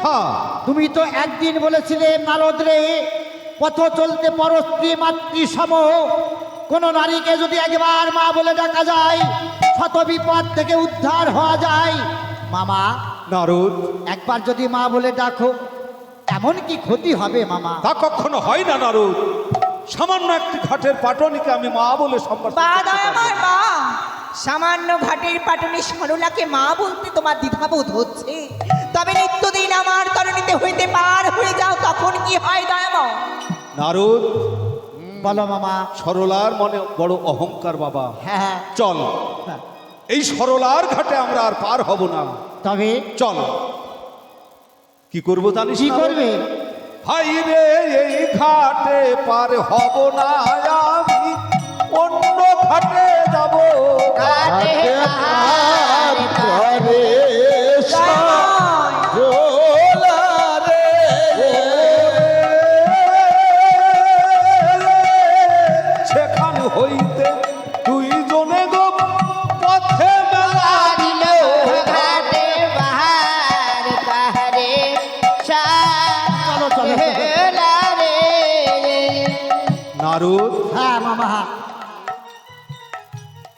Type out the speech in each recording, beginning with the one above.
হ্যাঁ তুমি তো একদিন বলেছিলে নারদ রে, পথ চলতে পরস্ত্রী মাতৃ সম। কোন নারীকে যদি একবার মা বলে ডাকা যায়, শত বিপদ থেকে উদ্ধার হওয়া যায়। মামা, নারদ, একবার যদি মা বলে ডাকো, এমন কি ক্ষতি হবে মামা? তা কখনো হয় না নারদ। সামান্য একটি ঘাটের পাটনিকে আমি মা বলে সম্ভাষণ বা করতে দয়া পারি। আমার মা, সামান্য ঘাটের পাটনি সরলাকে মা বলতে তোমার দ্বিধাবোধ হচ্ছে, তবে নিত্যদিন আমার তরণীতে হইতে পার হয়ে যাও, তখন কি হয় দয়ামা? নারদ, বলো মামা। সরলার মনে বড় অহংকার বাবা। হ্যাঁ হ্যাঁ চল, হ্যাঁ। এই সরলার ঘাটে আমরা আর পার হব না। তবে চল, কি করবো জানিস? কি নারদ? করবে? ভাই রে, এই ঘাটে পার হব না, আমি অন্য ঘাটে যাব। সেখান হইতে দুইজনে গো পথে মেলা দিল। চলো চলো। নারদ, হ্যাঁ মামা, হ্যাঁ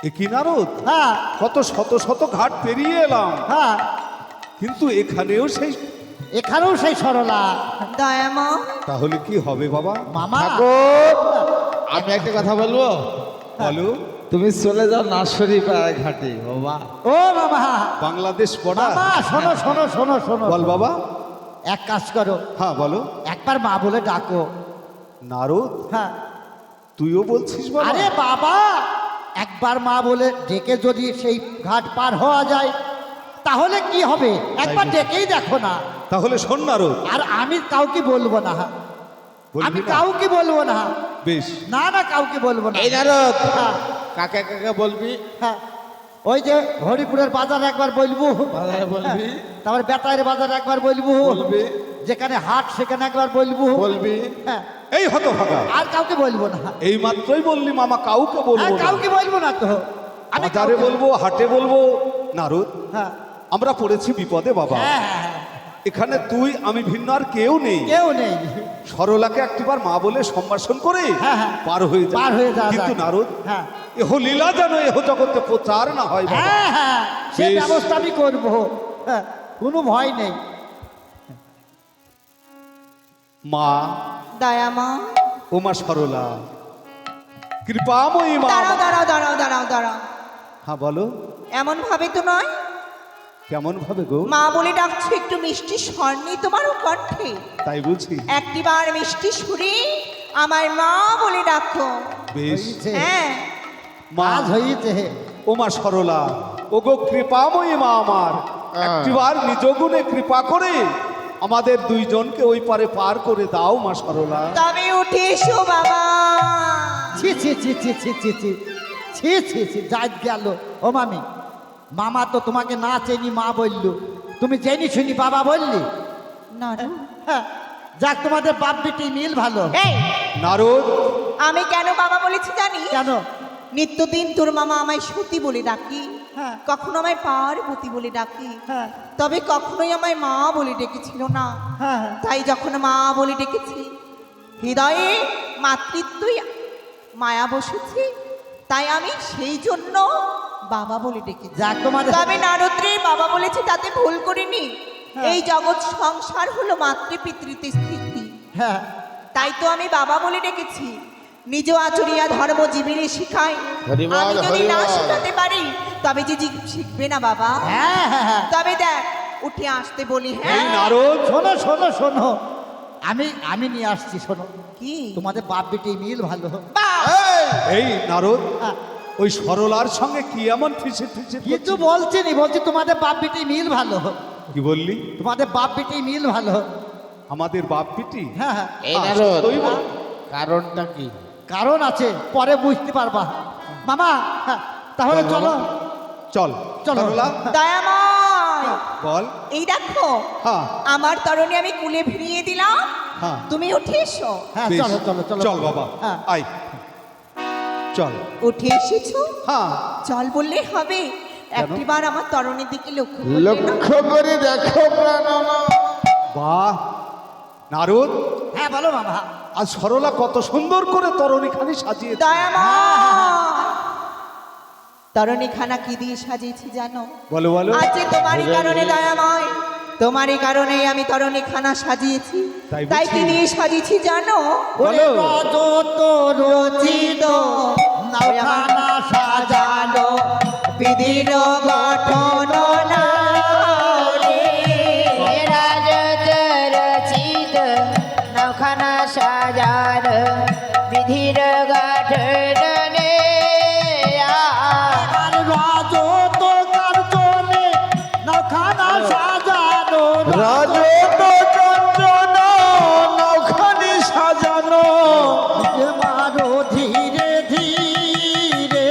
এ কি নারদ? হ্যাঁ কত শত শত ঘাট পেরিয়ে এলাম, হ্যাঁ। কিন্তু এখানেও সেই। এখানেও সেই সরলা। দয়ামা, তাহলে কি হবে বাবা? মামা, আমি একটা কথা বলবো। বলো। তুমি চলে যাও নার্সারি পাড়া ঘাটে বাবা। ও মামা, বাংলাদেশ বর্ডার। মামা শোনো শোনো শোনো শোনো। বল বাবা। এক কাজ করো, হ্যাঁ বলো। একবার মা বলে ডাকো। নারদ, হ্যাঁ। তুইও বলছিস বাবা? আরে বাবা, একবার মা বলে ডেকে যদি সেই ঘাট পার হওয়া যায়, তাহলে কি হবে? একবার ডেকেই দেখো না। তাহলে শোন নারদ। আর আমি কাউকে বলবো না, বলবি আমি না? কাউকে বলবো না। বেশ। না না, কাউকে বলবো না। এই নারদ, হ্যাঁ কাকে কাকে বলবি? হ্যাঁ। ওই যে হরিপুরের বাজার একবার বলবো, বাজারে বলবি, তারপর বেতায়ের বাজার একবার বলবো, বলবি, যেখানে হাট সেখানে একবার বলবো। বলবি। হ্যাঁ, এই হতভাগা, আর কাউকে বলবো না। এই মাত্রই বললি মামা কাউকে বলবো হ্যাঁ, না। কাউকে বলবো না তো। আমি বাজারে কাউকে- বলবো, হাটে বলবো। নারদ, হ্যাঁ আমরা পড়েছি বিপদে বাবা। হ্যাঁ হ্যাঁ, হ্যাঁ। এখানে তুই আমি ভিন্ন আর কেউ নেই। কেউ নেই। সরলাকে একটিবার মা বলে সম্ভাষণ করে হ্যাঁ, হ্যাঁ। পার হয়ে যা। পার হয়ে যাওয়া কিন্তু যাক। নারদ, হ্যাঁ এহ লীলা যেন এহ জগতে প্রচার না হয় বাবা। হ্যাঁ হ্যাঁ, সে বেশ। ব্যবস্থা আমি করবো। হ্যাঁ, কোনো ভয় নেই। মা, দয়ামা, ও মা সরলা, কৃপাময়ী মা। দাঁড়াও দাঁড়াও দাঁড়াও দাঁড়াও দাঁড়াও, হ্যাঁ বলো। এমন ভাবে তো নয়। কেমন ভাবে গো? মা বলে ডাকছো, একটু মিষ্টি স্বর নেই তোমার কণ্ঠে? তাই বলছি। একটিবার মিষ্টি সুরে আমার মা বলে ডাকো। বেশ। হয়েছে, হ্যাঁ, মা, কাজ হয়েছে। ও মা সরলা, ও গো কৃপাময়ী মা আমার, একটিবার নিজ গুণে কৃপা করে আমাদের দুইজনকে ওই পারে পার করে দাও মা সরলা। তবে উঠে এসো বাবা। ছি ছি ছি ছি ছি ছি ছি ছি ছি ছি, যাই গেল। ও মামি, মামা তো তোমাকে না চেনি মা বললো, তুমি জেনি শুনি বাবা বললি। হ্যাঁ, যাক, তোমাদের বাপ বেটি মিল ভালো। এই, নারদ, আমি কেন বাবা বলেছি জানি? কেন? নিত্যদিন তোর মামা আমায় সতী বলে ডাকি, হ্যাঁ। কখনো আমায় পার্বতী বলে ডাকি, হ্যাঁ তবে কখনোই আমায় মা বলে ডেকেছিল না। হ্যাঁ তাই যখন মা বলে ডেকেছি, হৃদয়ে মাতৃত্বই মায়া বসেছে, তাই আমি সেই জন্য বাবা বলে ডেকেছি। যাক, তোমাদের তবে নারদ্রে বাবা বলেছি তাতে ভুল করিনি। হ্যাঁ। এই জগৎ সংসার হলো মাতৃপিতৃতে স্থিতি, হ্যাঁ তাই তো আমি বাবা বলে ডেকেছি। নিজ আচরিয়া ধর্ম জীবনে শিখাই, হরিবল, আমি যদি না হরিবল। শেখাতে পারি তবে যে শিখবে না বাবা। হ্যাঁ হ্যাঁ হ্যাঁ। তবে দেখ, উঠে আসতে বলি। এই হ্যাঁ, নারদ, শোনো শোনো শোনো, আমি আমি নিয়ে আসছি, শোনো। কি তোমাদের বাপ বেটি মিল ভালো। বাহ! এই নারদ, হ্যাঁ, ওই সরলার সঙ্গে কি এমন ফিসে ফিসে কিছু বলছিনি, বলছি তোমাদের বাপ বেটি মিল ভালো। কি বললি? তোমাদের বাপ বেটি মিল ভালো। আমাদের বাপ পিটি? হ্যাঁ হ্যাঁ, এই নারদ, তুই বল। কারণটা কি? কারণ আছে, পরে বুঝতে পারবা মামা। হ্যাঁ, তাহলে বল চলো বাবা। চল চলো। সরলা, দয়াময়, বল। এই দেখো, হ্যাঁ আমার তরণী আমি কুলে ফিরিয়ে দিলাম, হ্যাঁ, তুমি উঠে এসো। হ্যাঁ বেশ। চলো চলো চলো চল বাবা, হ্যাঁ আয় চল। উঠে এসেছো, হ্যাঁ, চল বললে হবে? একটিবার আমার তরণীর দিকে লক্ষ্য করলে না? লক্ষ্য করে দেখো প্রাণনা। বা নারদ, হ্যাঁ বলো মামা। আজ সরলা কত সুন্দর করে তরণীখানি সাজিয়েছে। দয়াময়, তরণী খানা কি দিয়ে সাজিয়েছি জানো? বলো বলো। আজ যে তোমারই কারণে দয়াময়, তোমারই কারণে আমি তরণী খানা সাজিয়েছি। তাই তাই কি বুঝি? দিয়ে সাজিয়েছি জানো? বলো। রজত রচিত নৌখানা সাজানো বিধির গঠন রচিত নৌখানা সাজার বিধির গঠন আর রজত কাঞ্চনে নৌখানা সাজানো রাজত চঞ্চন নৌখানি সাজানো মারো ধীরে ধীরে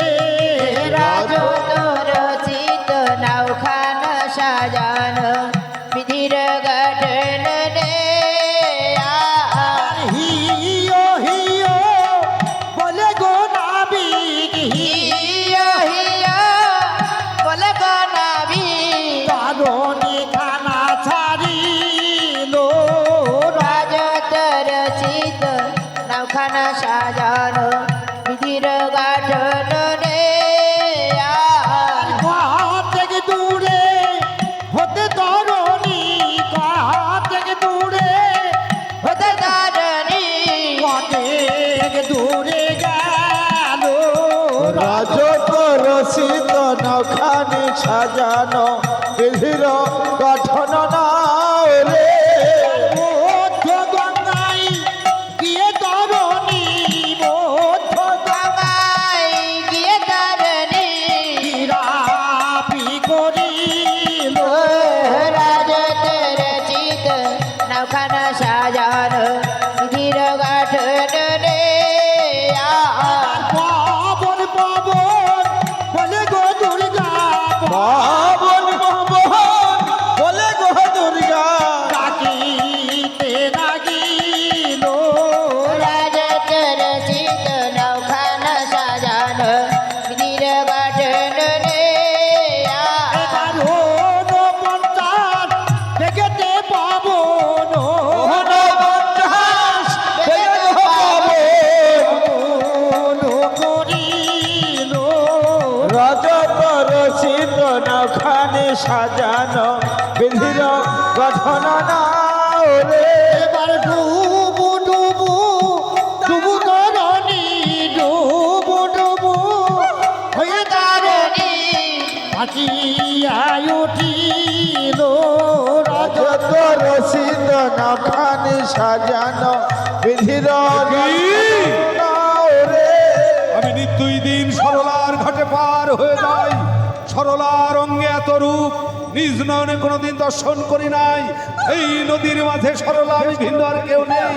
রচিত নৌখানা সাজানো বিধির গঠন হিও হিও বলে গো নাবিক বলে গনাবি কারণে খানা ছাড়িল রাজত রচিত নৌখানা সাজানো বিধির গঠন থেকে দূরে হতে তরণী থেকে দূরে হতে তারণী থেকে দূরে গেল রাজত রচিত নৌখানি সাজানো বিধির গঠন রে মধ্য গঙ্গায় গিয়ে তরণী মধ্য গঙ্গায় গিয়ে তারণী গিরাপি করিল রাজত রচিত নৌখানা সাজানো বিধির গঠন পবন পবন বলে গো দুর্গা পাবন পাবন বলে গো দুর্গা ডাকিতে লাগিল রাজত রচিত নৌখানা সাজানো বিধির গঠন এবার হন পঞ্চাশ বেগেতে পবন মোহন পঞ্চাশ বেগ পাবন করিল রাজত রচিত নৌখানি সাজানো বিধির গঠন রে এবার ডুবু ডুবু ডুবু তরণী ডুবু ডুবু হয়ে তারণী ভাসিয়ায় উঠিল রাজত রচিত নৌখানি সাজানো বিধির গঠন রে আমি নিত্যই দিন সরলার ঘাটে পার হয়ে যাই। সরলার অঙ্গে এত রূপ নিজ নয়নে কোনোদিন দর্শন করি নাই। এই নদীর মাঝে সরলা, আমি ভিন্ন আর কেউ নেই।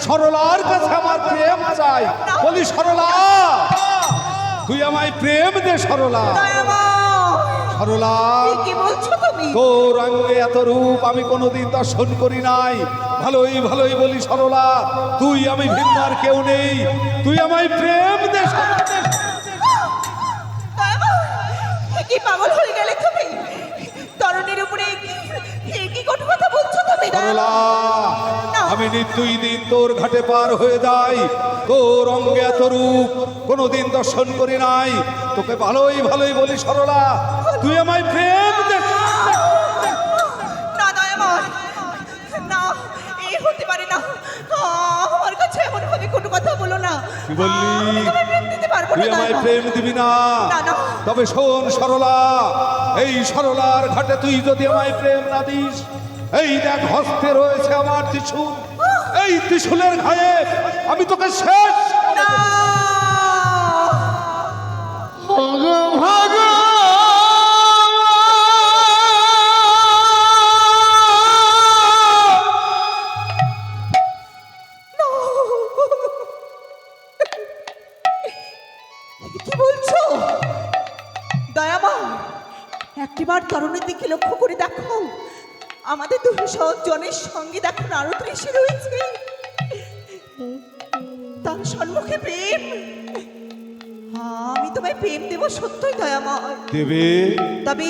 সরলার কাছে আমার প্রেম চাই। বলি সরলা, তুই আমায় প্রেম দে সরলা। সরলা, কি বলছো তুমি? তোর অঙ্গে এত রূপ আমি কোনোদিন দর্শন করি নাই। ভালোই ভালোই বলি সরলা, তুই আমি ভিন্ন আর কেউ নেই। তুই আমায় প্রেম দে সরলা। কি পাগল হয়ে গেলে তুমি? তরুণীর উপরে কি কটু কথা বলছো তুমি? সরলা, না। আমি নিত্যই দিন তোর ঘাটে পার হয়ে যাই। তোর অঙ্গে এত রূপ কোনোদিন দর্শন করি নাই। তোকে ভালোই ভালোই বলি সরলা, তুই আমায় প্রেম দে। না দয়াময়, না, এই হতে পারে না। আমার কাছে এমন ভাবে কোনো কথা বলো না। কি বললি? আমি তোমায় প্রেম দিতে পারবো না তুই আমায় দয়াময়। প্রেম দিবি না? না, না। তবে শোন সরলা, এই সরলার ঘাটে তুই যদি আমায় প্রেম না দিস, এই দেখ হস্তে রয়েছে আমার ত্রিশূল। এই ত্রিশূলের ঘায়ে আমি তোকে শেষ করে না। কি বলছো দয়ামা? একটিবার তরুণের দিকে লক্ষ্য করে দেখো, আমাদের 200 জনের সঙ্গে দেখো নারদ ঋষি রয়েছে। তার সম্মুখে প্রেম। আমি তোমায় প্রেম দেব সত্যই দয়াময়। দেবে। তবে